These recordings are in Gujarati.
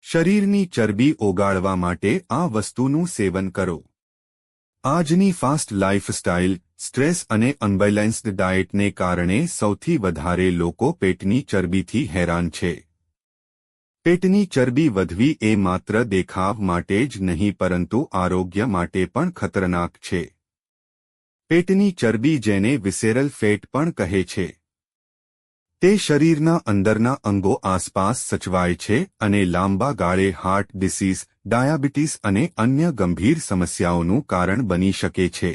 શરીરની ચરબી ઓગાળવા માટે આ વસ્તુનું સેવન કરો। આજની ફાસ્ટ લાઇફસ્ટાઇલ, સ્ટ્રેસ અને અનબેલેન્સ્ડ ડાયટને કારણે સૌથી વધારે લોકો પેટની ચરબીથી હેરાન છે। પેટની ચરબી વધવી એ માત્ર દેખાવ માટે જ નહીં પરંતુ આરોગ્ય માટે પણ ખતરનાક છે। પેટની ચરબી જેને વિસેરલ ફેટ પણ કહે છે, તે શરીરના અંદરના અંગો આસપાસ સચવાય છે અને લાંબા ગાળે હાર્ટ ડિસીઝ, ડાયાબિટીસ અને અન્ય ગંભીર સમસ્યાઓનું કારણ બની શકે છે।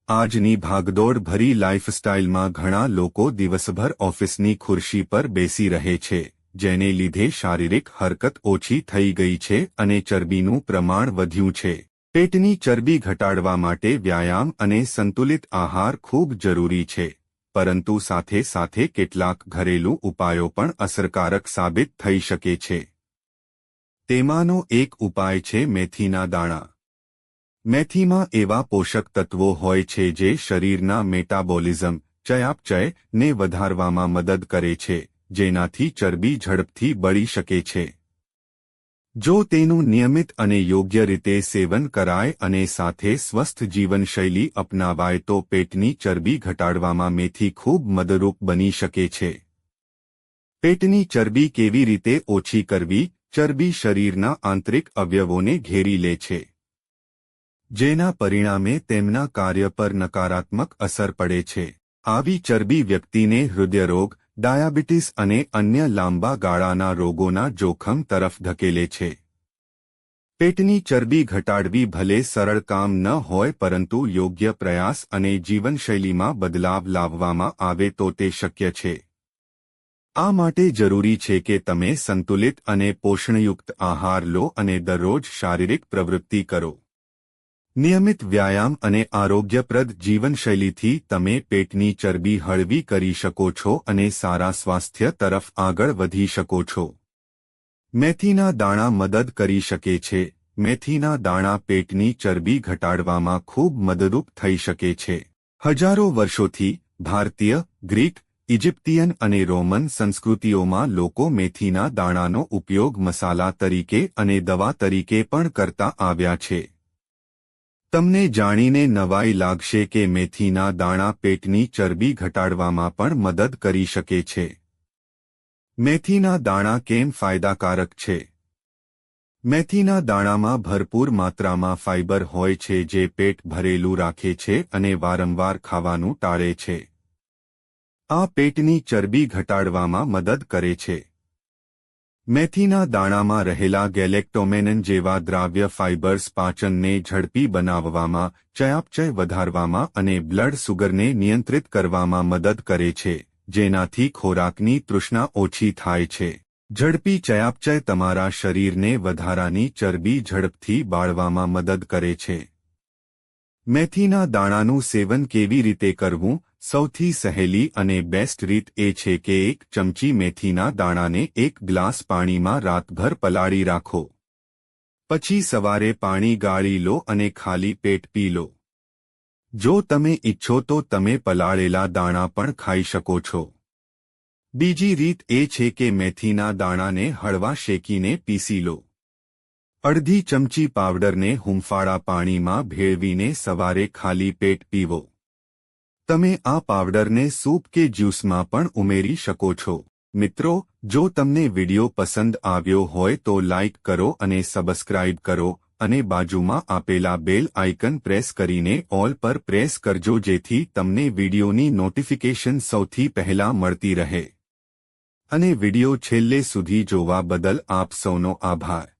આજની ભાગદોડ ભરી લાઇફસ્ટાઇલમાં ઘણા લોકો દિવસભર ઓફિસની ખુરશી પર બેસી રહે છે, જેને લીધે શારીરિક હરકત ઓછી થઈ ગઈ છે અને ચરબીનું પ્રમાણ વધ્યું છે। પેટની ચરબી ઘટાડવા માટે વ્યાયામ અને સંતુલિત આહાર ખૂબ જરૂરી છે, પરંતુ સાથે સાથે કેટલાક ઘરેલું ઉપાયો પણ અસરકારક સાબિત થઈ શકે છે। તેમાંનો એક ઉપાય છે મેથીના દાણા। મેથીમાં એવા પોષક તત્વો હોય છે જે શરીરના મેટાબોલિઝમ, ચયાપચયને વધારવામાં મદદ કરે છે, જેનાથી ચરબી ઝડપથી બળી શકે છે। જો તેનું નિયમિત અને યોગ્ય રીતે સેવન કરાય અને સાથે સ્વસ્થ જીવનશૈલી અપનાવાય તો પેટની ચરબી ઘટાડવામાં મેથી ખૂબ મદદરૂપ બની શકે છે। પેટની ચરબી કેવી રીતે ઓછી કરવી? ચરબી શરીરના આંતરિક અવયવોને ઘેરી લે છે, જેના પરિણામે તેમના કાર્ય પર નકારાત્મક અસર પડે છે। આવી ચરબી વ્યક્તિને હૃદયરોગ, ડાયાબિટીસ અને અન્ય લાંબા ગાળાના રોગોના જોખમ તરફ ધકેલે છે। પેટની ચરબી ઘટાડવી ભલે સરળ કામ ન હોય પરંતુ યોગ્ય પ્રયાસ અને જીવનશૈલીમાં બદલાવ લાવવામાં આવે તો તે શક્ય છે। આ માટે જરૂરી છે કે તમે સંતુલિત અને પોષણયુક્ત આહાર લો અને દરરોજ શારીરિક પ્રવૃત્તિ કરો। નિયમિત વ્યાયામ અને આરોગ્યપ્રદ જીવનશૈલીથી તમે પેટની ચરબી હળવી કરી શકો છો અને સારા સ્વાસ્થ્ય તરફ આગળ વધી શકો છો। મેથીના દાણા મદદ કરી શકે છે। મેથીના દાણા પેટની ચરબી ઘટાડવામાં ખૂબ મદદરૂપ થઈ શકે છે। હજારો વર્ષોથી ભારતીય, ગ્રીક, ઇજિપ્તિયન અને રોમન સંસ્કૃતિઓમાં લોકો મેથીના દાણાનો ઉપયોગ મસાલા તરીકે અને દવા તરીકે પણ કરતા આવ્યા છે। તમને જાણીને નવાઈ લાગશે કે મેથીના દાણા પેટની ચરબી ઘટાડવામાં પણ મદદ કરી શકે છે। મેથીના દાણા કેમ ફાયદાકારક છે? મેથીના દાણામાં ભરપૂર માત્રામાં ફાઇબર હોય છે જે પેટ ભરેલું રાખે છે અને વારંવાર ખાવાનું ટાળે છે। આ પેટની ચરબી ઘટાડવામાં મદદ કરે છે। મેથીના દાણામાં રહેલા ગેલેક્ટોમેનન જેવા દ્રાવ્ય ફાઇબર્સ પાચનને ઝડપી બનાવવામાં, ચયાપચય વધારવામાં અને બ્લડ સુગરને નિયંત્રિત કરવામાં મદદ કરે છે, જેનાથી ખોરાકની તૃષ્ણા ઓછી થાય છે। ઝડપી ચયાપચય તમારા શરીરને વધારાની ચરબી ઝડપથી બાળવામાં મદદ કરે છે। મેથીના દાણાનું સેવન કેવી રીતે કરવું? સૌથી સહેલી અને બેસ્ટ રીત એ છે કે 1 ચમચી મેથીના દાણાને 1 ગ્લાસ પાણીમાં રાતભર પલાળી રાખો। પછી સવારે પાણી ગાળી લો અને ખાલી પેટ પી લો। જો તમે ઈચ્છો તો તમે પલાળેલા દાણા પણ ખાઈ શકો છો। બીજી રીત એ છે કે મેથીના દાણાને હળવા શેકીને પીસી લો। અડધી ચમચી પાવડરને હૂંફાળા પાણીમાં ભેળવીને સવારે ખાલી પેટ પીવો। તમે આ પાવડરને સૂપ કે જ્યુસમાં પણ ઉમેરી શકો છો। મિત્રો, જો તમને વિડિયો પસંદ આવ્યો હોય તો લાઇક કરો અને સબસ્ક્રાઇબ કરો અને બાજુમાં આપેલા બેલ આઇકન પ્રેસ કરીને ઓલ પર પ્રેસ કરજો જેથી તમને વિડિયોની નોટિફિકેશન સૌથી પહેલા મળતી રહે। અને વિડિયો છેલ્લે સુધી જોવા બદલ આપ સૌનો આભાર।